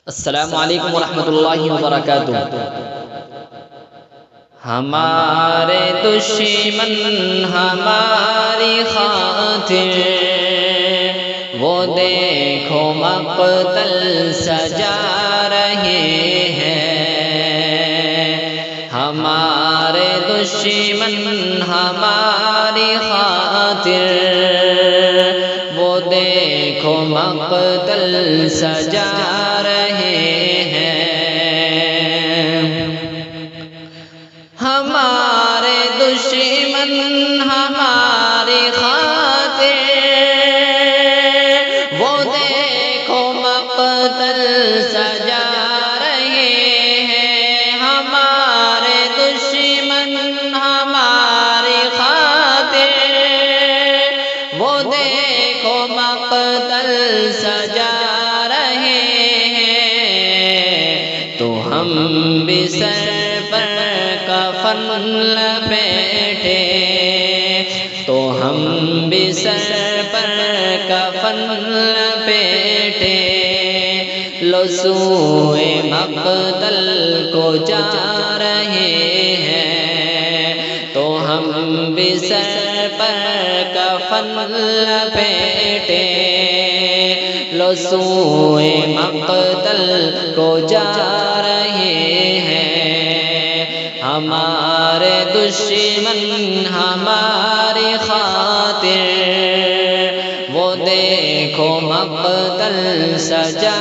السلام علیکم ورحمۃ اللہ وبرکاتہ۔ ہمارے دشمن ہماری خاطر وہ دیکھو مقتل سجا رہے ہیں۔ ہمارے دشمن ہماری خاطر وہ دیکھو مقتل سجا رہے ہیں۔ ہمارے دشمن ہماری خاطر وہ دیکھو مقتل سجا رہے ہیں۔ ہمارے دشمن ہماری خاطر وہ دیکھو مقتل سجا رہے ہیں۔ تو ہم بھی سر پر کفن لپیٹے، تو ہم بھی سر پر کفن لپیٹے، لو سوئے مقتل کو جا رہے ہیں۔ تو ہم بھی سر پر کفن لپیٹے، لو سوئے مقتل کو جا رہے ہیں۔ ہمارے دشمن ہماری خاطر وہ دیکھو مقتل سجا